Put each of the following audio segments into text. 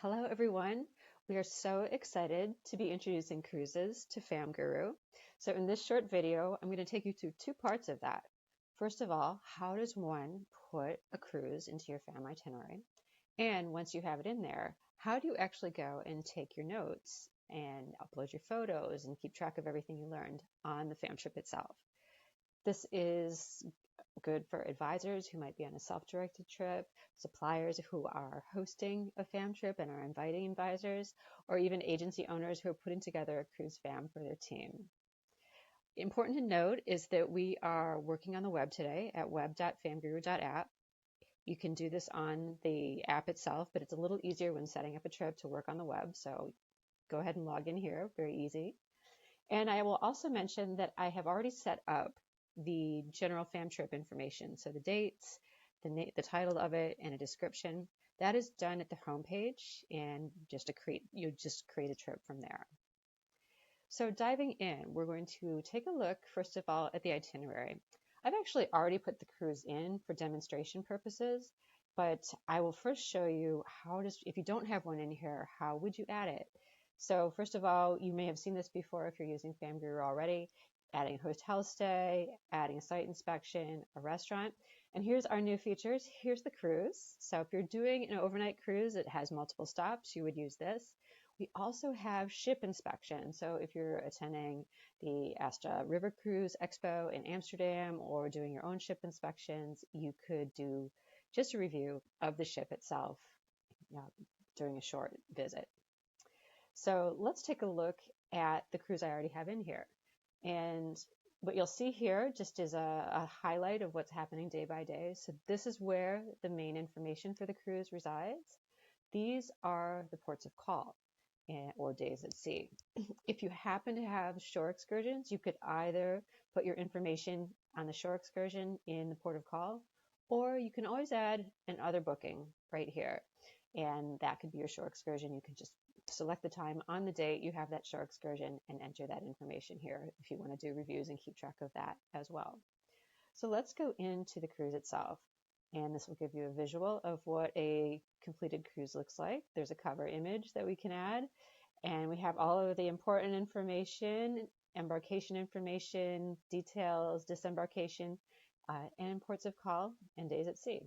Hello, everyone. We are so excited to be introducing cruises to FamGuru. So in this short video, I'm going to take you through two parts of that. First of all, how does one put a cruise into your Fam itinerary? And once you have it in there, how do you actually go and take your notes and upload your photos and keep track of everything you learned on the Fam trip itself? This is good for advisors who might be on a self-directed trip, suppliers who are hosting a fam trip and are inviting advisors, or even agency owners who are putting together a cruise fam for their team. Important to note is that we are working on the web today at web.famguru.app. You can do this on the app itself, but it's a little easier when setting up a trip to work on the web. So go ahead and log in here, very easy. And I will also mention that I have already set up the general fam trip information. So the dates, the title of it, and a description. That is done at the homepage, and you just create a trip from there. So diving in, we're going to take a look, first of all, at the itinerary. I've actually already put the cruise in for demonstration purposes, but I will first show you if you don't have one in here, how would you add it? So first of all, you may have seen this before if you're using FamGuru already, adding a hotel stay, adding a site inspection, a restaurant. And here's our new features. Here's the cruise. So if you're doing an overnight cruise, it has multiple stops, you would use this. We also have ship inspection. So if you're attending the Asta River Cruise Expo in Amsterdam or doing your own ship inspections, you could do just a review of the ship itself during a short visit. So let's take a look at the cruise I already have in here. And what you'll see here just is a highlight of what's happening day by day. So this is where the main information for the cruise resides. These are the ports of call or days at sea. If you happen to have shore excursions, you could either put your information on the shore excursion in the port of call, or you can always add an other booking right here. And that could be your shore excursion. You can just select the time on the date you have that shore excursion and enter that information here if you want to do reviews and keep track of that as well. So let's go into the cruise itself. And this will give you a visual of what a completed cruise looks like. There's a cover image that we can add. And we have all of the important information, embarkation information, details, disembarkation, and ports of call and days at sea.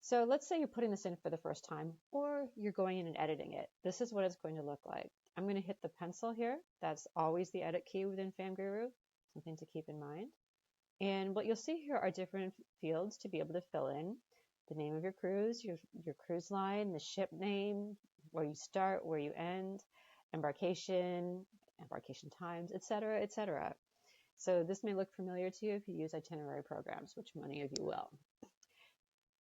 So let's say you're putting this in for the first time, or you're going in and editing it. This is what it's going to look like. I'm going to hit the pencil here. That's always the edit key within FamGuru, something to keep in mind. And what you'll see here are different fields to be able to fill in the name of your cruise, your cruise line, the ship name, where you start, where you end, embarkation times, etc., etc. So this may look familiar to you if you use itinerary programs, which many of you will.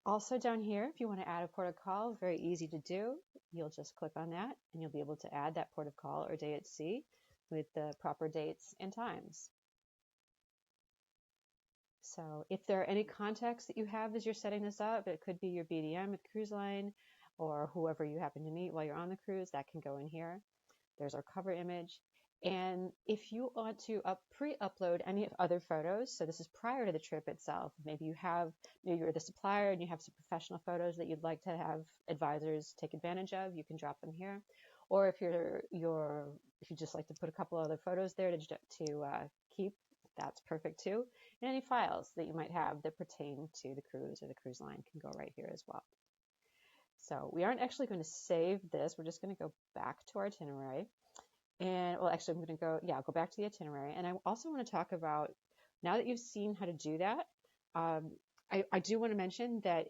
Also down here, if you want to add a port of call, very easy to do. You'll just click on that and you'll be able to add that port of call or day at sea with the proper dates and times. So if there are any contacts that you have as you're setting this up, it could be your BDM at the cruise line or whoever you happen to meet while you're on the cruise, that can go in here. There's our cover image. And if you want to pre-upload any other photos, so this is prior to the trip itself, maybe you're the supplier and you have some professional photos that you'd like to have advisors take advantage of, you can drop them here. Or if you just like to put a couple other photos there to keep, that's perfect too. And any files that you might have that pertain to the cruise or the cruise line can go right here as well. So we aren't actually going to save this. We're just going to go back to our itinerary. And well, actually, I'm going to go back to the itinerary. And I also want to talk about, now that you've seen how to do that, I do want to mention that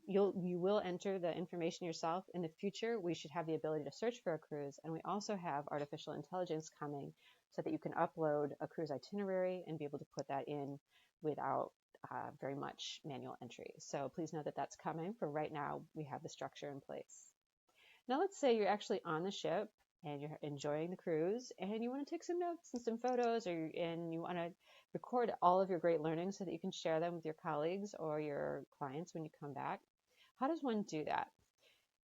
you will enter the information yourself. In the future, we should have the ability to search for a cruise. And we also have artificial intelligence coming so that you can upload a cruise itinerary and be able to put that in without very much manual entry. So please know that that's coming. For right now, we have the structure in place. Now let's say you're actually on the ship and you're enjoying the cruise and you want to take some notes and some photos, and you want to record all of your great learnings so that you can share them with your colleagues or your clients when you come back. How does one do that?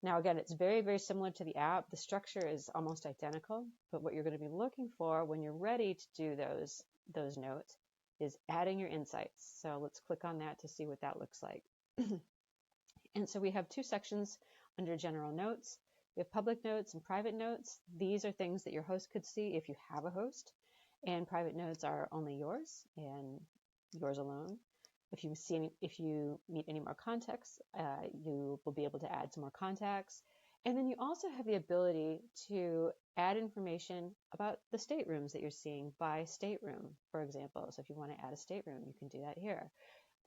Now, again, it's very, very similar to the app. The structure is almost identical, but what you're going to be looking for when you're ready to do those notes is adding your insights. So let's click on that to see what that looks like. And so we have two sections Under general notes, we have public notes and private notes. These are things that your host could see if you have a host, and private notes are only yours and yours alone. If you need any more context, you will be able to add some more context. And then you also have the ability to add information about the staterooms that you're seeing by stateroom, for example. So if you want to add a stateroom, you can do that here.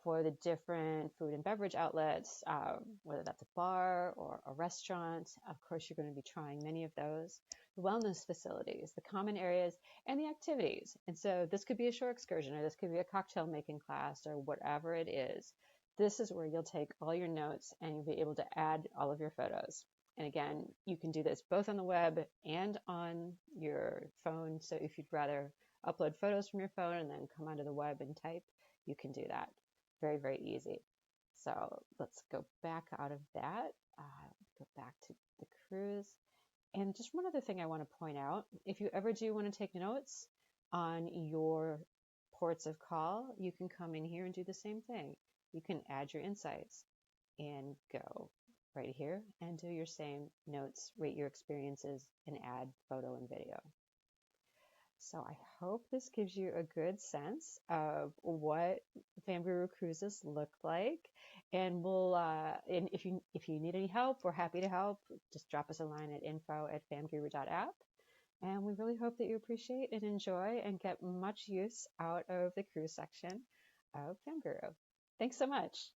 For the different food and beverage outlets, whether that's a bar or a restaurant, of course, you're going to be trying many of those. The wellness facilities, the common areas, and the activities. And so this could be a shore excursion, or this could be a cocktail making class, or whatever it is. This is where you'll take all your notes and you'll be able to add all of your photos. And again, you can do this both on the web and on your phone. So if you'd rather upload photos from your phone and then come onto the web and type, you can do that. Very, very easy. So let's go back out of that, go back to the cruise. And just one other thing I want to point out, if you ever do want to take notes on your ports of call, you can come in here and do the same thing. You can add your insights and go right here and do your same notes, rate your experiences, and add photo and video. So I hope this gives you a good sense of what FamGuru cruises look like. And and if you need any help, we're happy to help. Just drop us a line at info@famguru.app. And we really hope that you appreciate and enjoy and get much use out of the cruise section of FamGuru. Thanks so much.